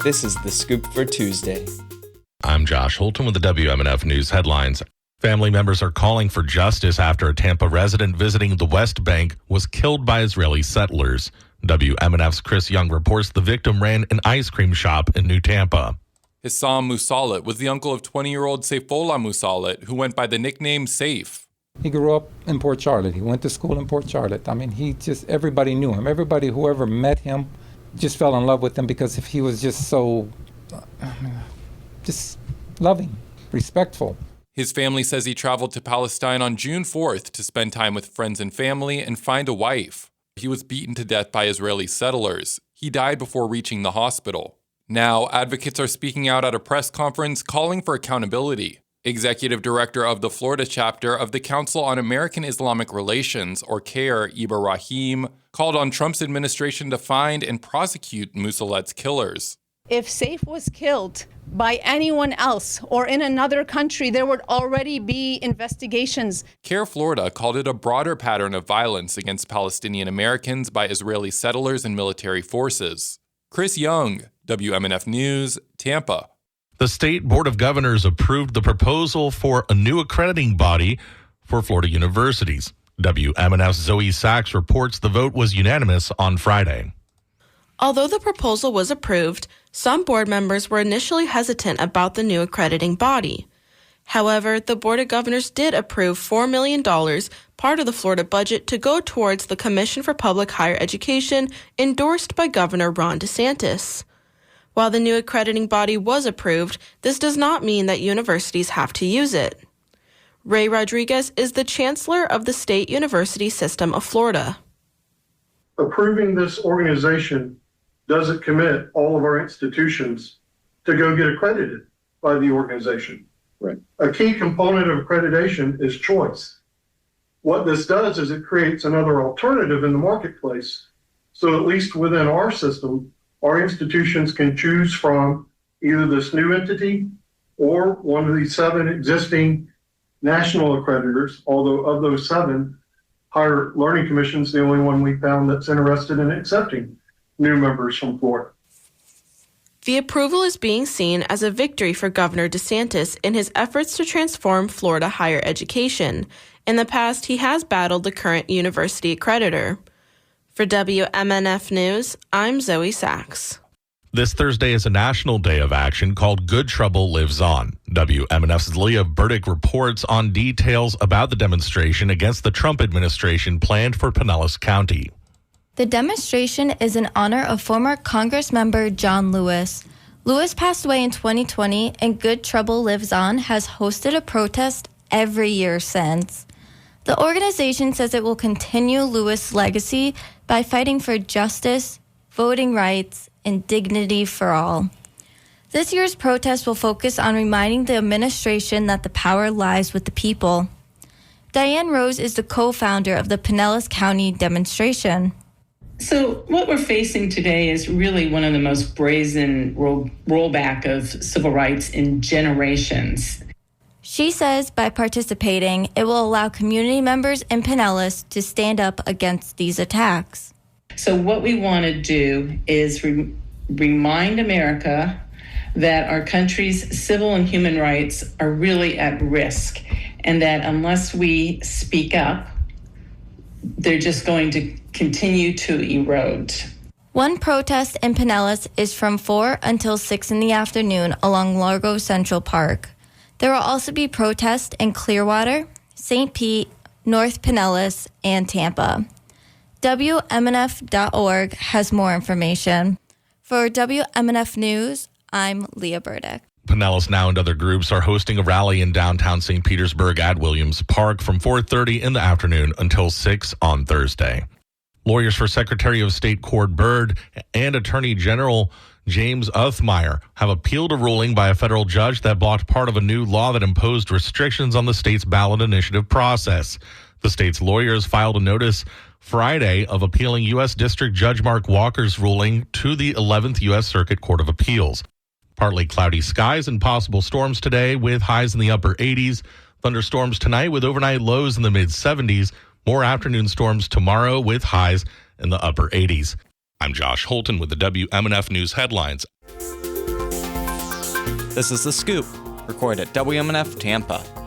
This is The Scoop for Tuesday. I'm Josh Holton with the WMNF News headlines. Family members are calling for justice after a Tampa resident visiting the West Bank was killed by Israeli settlers. WMNF's Chris Young reports the victim ran an ice cream shop in New Tampa. Sayfollah Musallet was the uncle of 20-year-old Sayfollah Musallet, who went by the nickname Saif. He grew up in Port Charlotte. He went to school in Port Charlotte. I mean, everybody knew him. Everybody, whoever met him, just fell in love with him because he was just so, just loving, respectful. His family says he traveled to Palestine on June 4th to spend time with friends and family and find a wife. He was beaten to death by Israeli settlers. He died before reaching the hospital. Now, advocates are speaking out at a press conference calling for accountability. Executive Director of the Florida chapter of the Council on American Islamic Relations, or CAIR, Ibrahim, called on Trump's administration to find and prosecute Musallet's killers. If Saif was killed by anyone else or in another country, there would already be investigations. CAIR Florida called it a broader pattern of violence against Palestinian Americans by Israeli settlers and military forces. Chris Young, WMNF News, Tampa. The State Board of Governors approved the proposal for a new accrediting body for Florida universities. WMNF's Zoe Sachs reports the vote was unanimous on Friday. Although the proposal was approved, some board members were initially hesitant about the new accrediting body. However, the Board of Governors did approve $4 million, part of the Florida budget, to go towards the Commission for Public Higher Education, endorsed by Governor Ron DeSantis. While the new accrediting body was approved, this does not mean that universities have to use it. Ray Rodriguez is the Chancellor of the State University System of Florida. Approving this organization doesn't commit all of our institutions to go get accredited by the organization. Right. A key component of accreditation is choice. What this does is it creates another alternative in the marketplace. So at least within our system, our institutions can choose from either this new entity or one of these 7 existing national accreditors, although of those 7, Higher Learning Commission is the only one we found that's interested in accepting new members from Florida. The approval is being seen as a victory for Governor DeSantis in his efforts to transform Florida higher education. In the past, he has battled the current university accreditor. For WMNF News, I'm Zoe Sachs. This Thursday is a national day of action called Good Trouble Lives On. WMNF's Leah Burdick reports on details about the demonstration against the Trump administration planned for Pinellas County. The demonstration is in honor of former Congressmember John Lewis. Lewis passed away in 2020, and Good Trouble Lives On has hosted a protest every year since. The organization says it will continue Lewis' legacy by fighting for justice, voting rights, and dignity for all. This year's protest will focus on reminding the administration that the power lies with the people. Diane Rose is the co-founder of the Pinellas County demonstration. So what we're facing today is really one of the most brazen rollback of civil rights in generations. She says by participating, it will allow community members in Pinellas to stand up against these attacks. So what we want to do is remind America that our country's civil and human rights are really at risk, and that unless we speak up, they're just going to continue to erode. One protest in Pinellas is from 4 until 6 in the afternoon along Largo Central Park. There will also be protests in Clearwater, St. Pete, North Pinellas, and Tampa. WMNF.org has more information. For WMNF News, I'm Leah Burdick. Pinellas Now and other groups are hosting a rally in downtown St. Petersburg at Williams Park from 4:30 in the afternoon until 6 on Thursday. Lawyers for Secretary of State Cord Byrd and Attorney General James Uthmeyer have appealed a ruling by a federal judge that blocked part of a new law that imposed restrictions on the state's ballot initiative process. The state's lawyers filed a notice Friday of appealing U.S. District Judge Mark Walker's ruling to the 11th U.S. Circuit Court of Appeals. Partly cloudy skies and possible storms today with highs in the upper 80s. Thunderstorms tonight with overnight lows in the mid-70s. More afternoon storms tomorrow with highs in the upper 80s. I'm Josh Holton with the WMNF News headlines. This is The Scoop, recorded at WMNF Tampa.